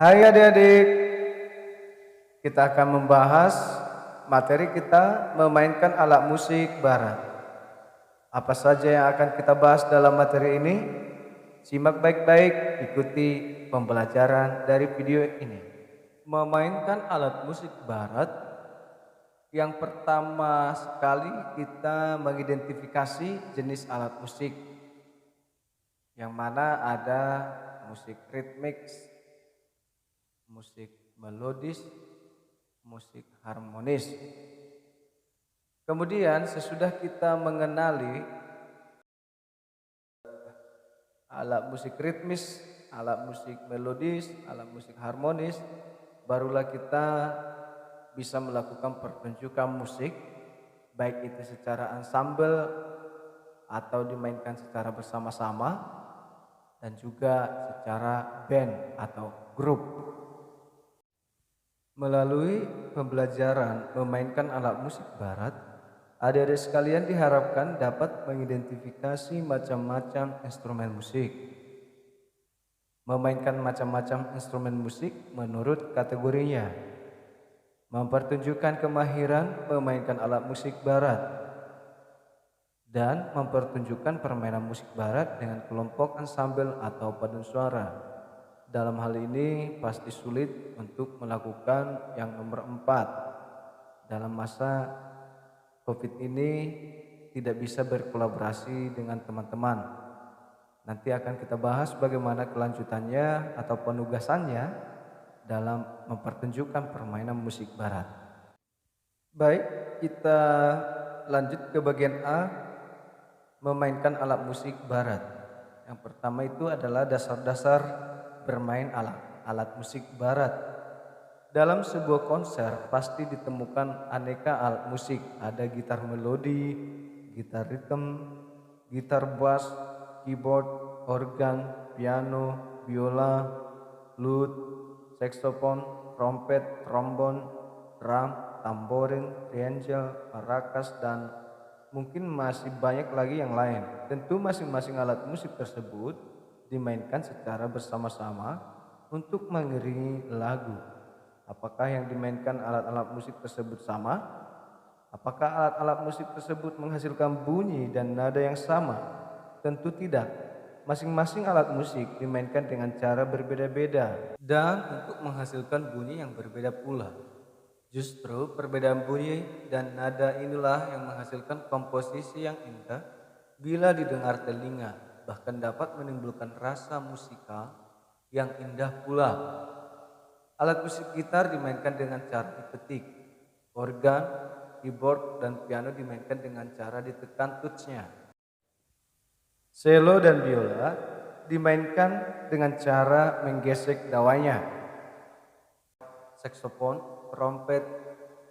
Hai adik-adik, kita akan membahas materi kita memainkan alat musik barat. Apa saja yang akan kita bahas dalam materi ini? Simak baik-baik, ikuti pembelajaran dari video ini. Memainkan alat musik barat, yang pertama sekali kita mengidentifikasi jenis alat musik, yang mana ada musik ritmik, musik melodis, musik harmonis. Kemudian sesudah kita mengenali alat musik ritmis, alat musik melodis, alat musik harmonis, barulah kita bisa melakukan pertunjukan musik, baik itu secara ensemble atau dimainkan secara bersama-sama dan juga secara band atau grup. Melalui pembelajaran memainkan alat musik barat, adik-adik sekalian diharapkan dapat mengidentifikasi macam-macam instrumen musik. Memainkan macam-macam instrumen musik menurut kategorinya. Mempertunjukkan kemahiran memainkan alat musik barat. Dan mempertunjukkan permainan musik barat dengan kelompok ensemble atau paduan suara. Dalam hal ini pasti sulit untuk melakukan yang nomor 4. Dalam masa COVID ini tidak bisa berkolaborasi dengan teman-teman. Nanti akan kita bahas bagaimana kelanjutannya atau penugasannya dalam mempertunjukkan permainan musik barat. Baik, kita lanjut ke bagian A, memainkan alat musik barat. Yang pertama itu adalah dasar-dasar bermain alat musik barat. Dalam sebuah konser pasti ditemukan aneka alat musik. Ada gitar melodi, gitar ritme, gitar bass, keyboard, organ, piano, biola, lute, saksofon, trompet, trombon, drum, tamborin, triangle, maracas, dan mungkin masih banyak lagi yang lain. Tentu masing-masing alat musik tersebut dimainkan secara bersama-sama untuk mengiringi lagu. Apakah yang dimainkan alat-alat musik tersebut sama? Apakah alat-alat musik tersebut menghasilkan bunyi dan nada yang sama? Tentu tidak. Masing-masing alat musik dimainkan dengan cara berbeda-beda dan untuk menghasilkan bunyi yang berbeda pula. Justru perbedaan bunyi dan nada inilah yang menghasilkan komposisi yang indah bila didengar telinga. Bahkan dapat menimbulkan rasa musikal yang indah pula. Alat musik gitar dimainkan dengan cara dipetik. Organ, keyboard, dan piano dimainkan dengan cara ditekan touch-nya. Cello dan biola dimainkan dengan cara menggesek dawanya. Saksofon, trompet,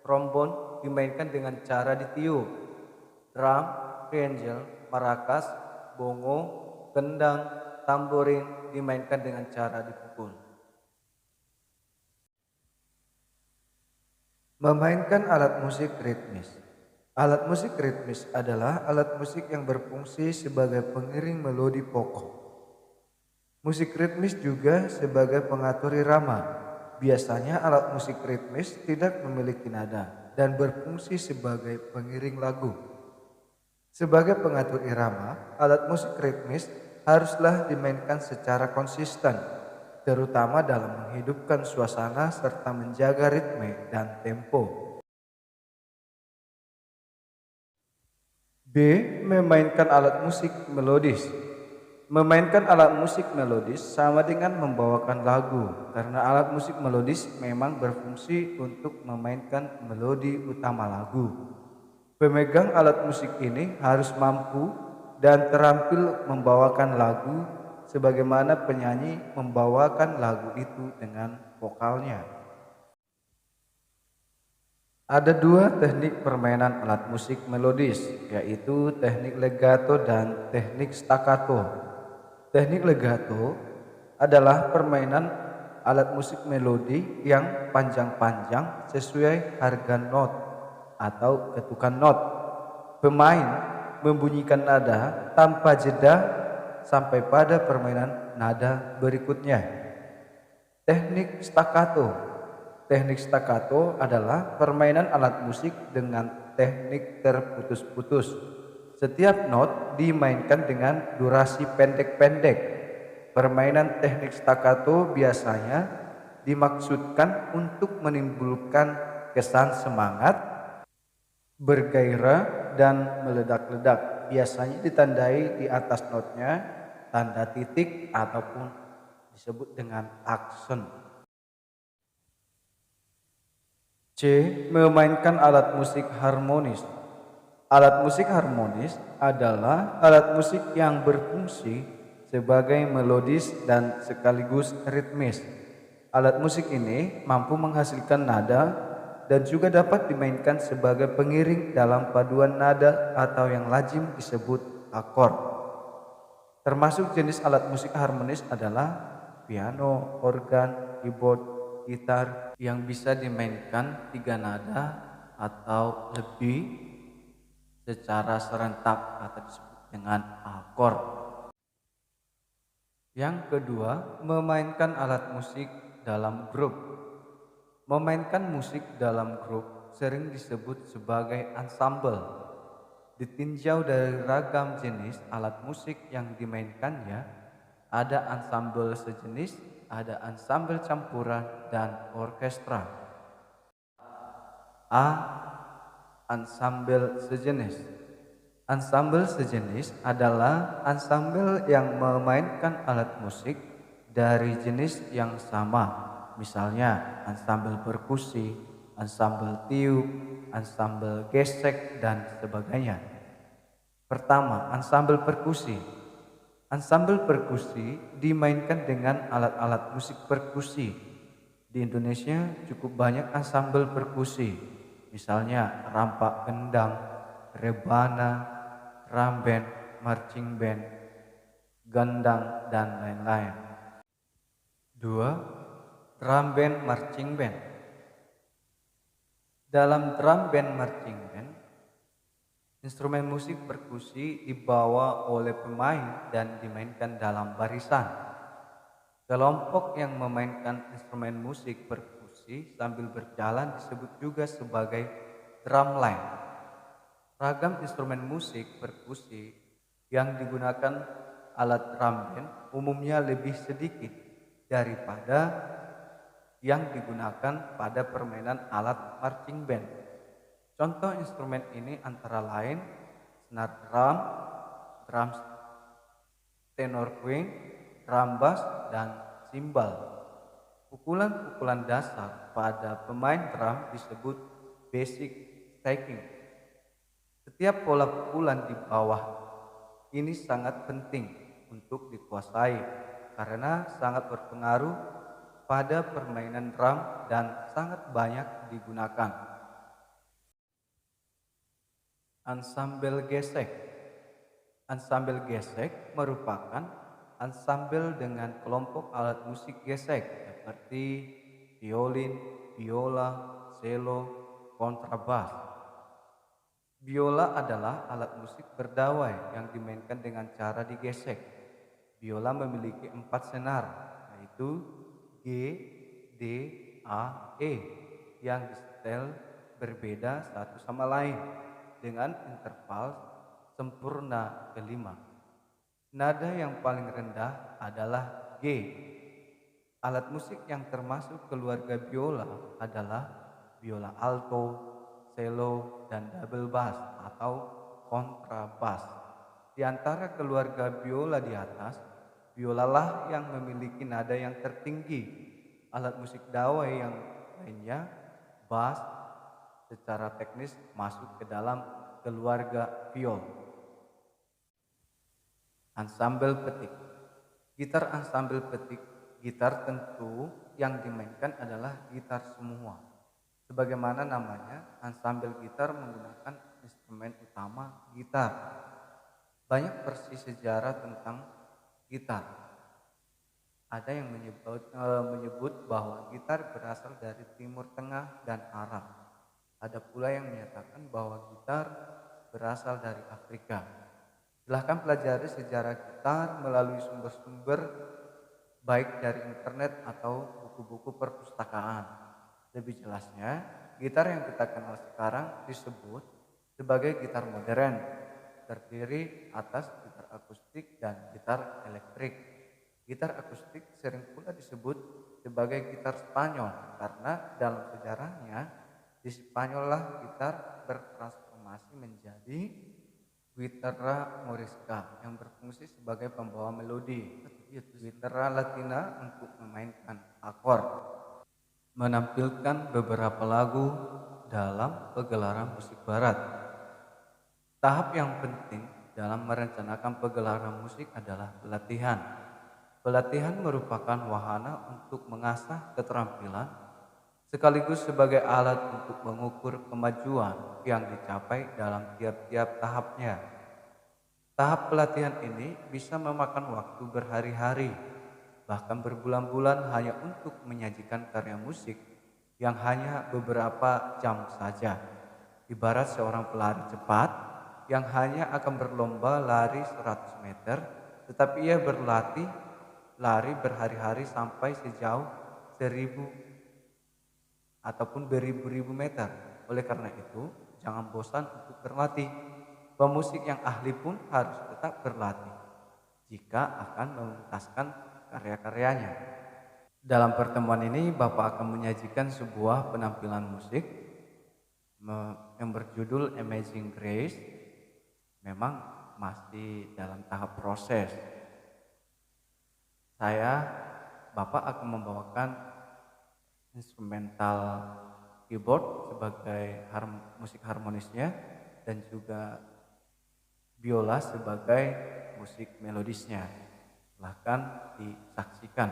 trombon dimainkan dengan cara ditiup. Drum, triangle, maracas, bongo, kendang, tamborin dimainkan dengan cara dipukul. Memainkan alat musik ritmis. Alat musik ritmis adalah alat musik yang berfungsi sebagai pengiring melodi pokok. Musik ritmis juga sebagai pengatur irama. Biasanya alat musik ritmis tidak memiliki nada dan berfungsi sebagai pengiring lagu. Sebagai pengatur irama, alat musik ritmis haruslah dimainkan secara konsisten, terutama dalam menghidupkan suasana serta menjaga ritme dan tempo. B. Memainkan alat musik melodis. Memainkan alat musik melodis sama dengan membawakan lagu, karena alat musik melodis memang berfungsi untuk memainkan melodi utama lagu. Pemegang alat musik ini harus mampu dan terampil membawakan lagu sebagaimana penyanyi membawakan lagu itu dengan vokalnya. Ada dua teknik permainan alat musik melodis, yaitu teknik legato dan teknik staccato. Teknik legato adalah permainan alat musik melodi yang panjang-panjang sesuai harga not atau ketukan not. Pemain membunyikan nada tanpa jeda sampai pada permainan nada berikutnya. Teknik staccato. Teknik staccato adalah permainan alat musik dengan teknik terputus-putus. Setiap not dimainkan dengan durasi pendek-pendek. Permainan teknik staccato biasanya dimaksudkan untuk menimbulkan kesan semangat, bergairah, dan meledak-ledak. Biasanya ditandai di atas notnya tanda titik ataupun disebut dengan aksen. C. Memainkan alat musik harmonis. Alat musik harmonis adalah alat musik yang berfungsi sebagai melodis dan sekaligus ritmis. Alat musik ini mampu menghasilkan nada dan juga dapat dimainkan sebagai pengiring dalam paduan nada atau yang lazim disebut akord. Termasuk jenis alat musik harmonis adalah piano, organ, keyboard, gitar yang bisa dimainkan tiga nada atau lebih secara serentak atau disebut dengan akord. Yang kedua, memainkan alat musik dalam grup. Memainkan musik dalam grup sering disebut sebagai ensemble. Ditinjau dari ragam jenis alat musik yang dimainkannya, ada ensemble sejenis, ada ensemble campuran, dan orkestra. A. Ensemble sejenis. Ensemble sejenis adalah ensemble yang memainkan alat musik dari jenis yang sama, misalnya ensemble perkusi, ensemble tiup, ensemble gesek, dan sebagainya. Pertama, ensemble perkusi. Ensemble perkusi dimainkan dengan alat-alat musik perkusi. Di Indonesia cukup banyak ensemble perkusi, misalnya rampak kendang, rebana, drum band, marching band, gendang, dan lain-lain. Dua, drum band marching band. Dalam drum band marching band, instrumen musik perkusi dibawa oleh pemain dan dimainkan dalam barisan. Kelompok yang memainkan instrumen musik perkusi sambil berjalan disebut juga sebagai drumline. Ragam instrumen musik perkusi yang digunakan alat drum band umumnya lebih sedikit daripada yang digunakan pada permainan alat marching band. Contoh instrumen ini antara lain snare drum, drum tenor queen, drum bass, dan simbal. Pukulan-pukulan dasar pada pemain drum disebut basic stacking. Setiap pola pukulan di bawah ini sangat penting untuk dikuasai karena sangat berpengaruh pada permainan drum dan sangat banyak digunakan. Ensemble gesek. Ensemble gesek merupakan ensemble dengan kelompok alat musik gesek seperti violin, biola, cello, kontrabas. Biola adalah alat musik berdawai yang dimainkan dengan cara digesek. Biola memiliki 4 senar, yaitu G, D, A, E, yang disetel berbeda satu sama lain dengan interval sempurna kelima. Nada yang paling rendah adalah G. Alat musik yang termasuk keluarga biola adalah biola alto, cello, dan double bass atau kontrabas. Di antara keluarga biola di atas, biolalah yang memiliki nada yang tertinggi. Alat musik dawai yang lainnya, bass, secara teknis masuk ke dalam keluarga viol. Ensemble petik. Gitar ensemble petik. Gitar tentu yang dimainkan adalah gitar semua. Sebagaimana namanya, ensemble gitar menggunakan instrumen utama gitar. Banyak versi sejarah tentang gitar. Ada yang menyebut bahwa gitar berasal dari Timur Tengah dan Arab. Ada pula yang menyatakan bahwa gitar berasal dari Afrika. Silahkan pelajari sejarah gitar melalui sumber-sumber baik dari internet atau buku-buku perpustakaan. Lebih jelasnya, gitar yang kita kenal sekarang disebut sebagai gitar modern, terdiri atas gitar akustik dan gitar elektrik. Gitar akustik sering pula disebut sebagai gitar Spanyol karena dalam sejarahnya di Spanyol lah gitar bertransformasi menjadi guitarra morisca yang berfungsi sebagai pembawa melodi, guitarra latina untuk memainkan akord, menampilkan beberapa lagu dalam pegelaran musik barat. Tahap yang penting dalam merencanakan pegelaran musik adalah pelatihan. Pelatihan merupakan wahana untuk mengasah keterampilan sekaligus sebagai alat untuk mengukur kemajuan yang dicapai dalam tiap-tiap tahapnya. Tahap pelatihan ini bisa memakan waktu berhari-hari, bahkan berbulan-bulan hanya untuk menyajikan karya musik yang hanya beberapa jam saja. Ibarat seorang pelari cepat yang hanya akan berlomba lari 100 meter, tetapi ia berlatih lari berhari-hari sampai sejauh 1000 ataupun beribu-ribu meter. Oleh karena itu, jangan bosan untuk berlatih. Pemusik yang ahli pun harus tetap berlatih jika akan menuntaskan karya-karyanya. Dalam pertemuan ini, Bapak akan menyajikan sebuah penampilan musik yang berjudul Amazing Grace. Memang masih dalam tahap proses. Bapak akan membawakan instrumental keyboard sebagai musik harmonisnya dan juga biola sebagai musik melodisnya. Silahkan disaksikan.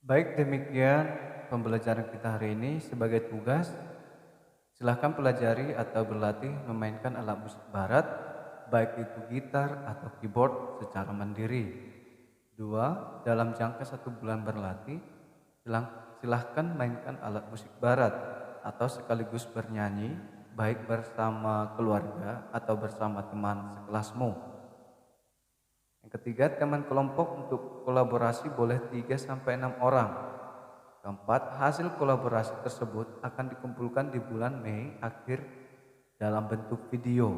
Baik, demikian pembelajaran kita hari ini. Sebagai tugas, silahkan pelajari atau berlatih memainkan alat musik barat, baik itu gitar atau keyboard secara mandiri. 2. Dalam jangka 1 bulan berlatih, silahkan mainkan alat musik barat atau sekaligus bernyanyi, baik bersama keluarga atau bersama teman sekelasmu. Yang ketiga, teman kelompok untuk kolaborasi boleh 3-6 orang. Keempat, hasil kolaborasi tersebut akan dikumpulkan di bulan Mei akhir dalam bentuk video.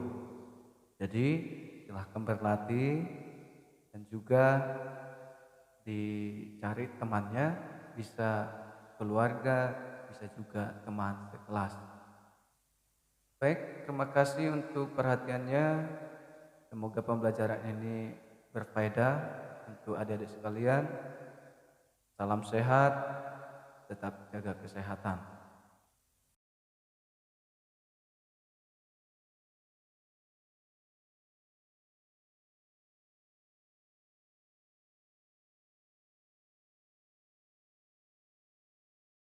Jadi silahkan berlatih dan juga dicari temannya, bisa keluarga, bisa juga teman sekelas. Baik, terima kasih untuk perhatiannya. Semoga pembelajaran ini berfaedah untuk adik-adik sekalian. Salam sehat, tetap jaga kesehatan.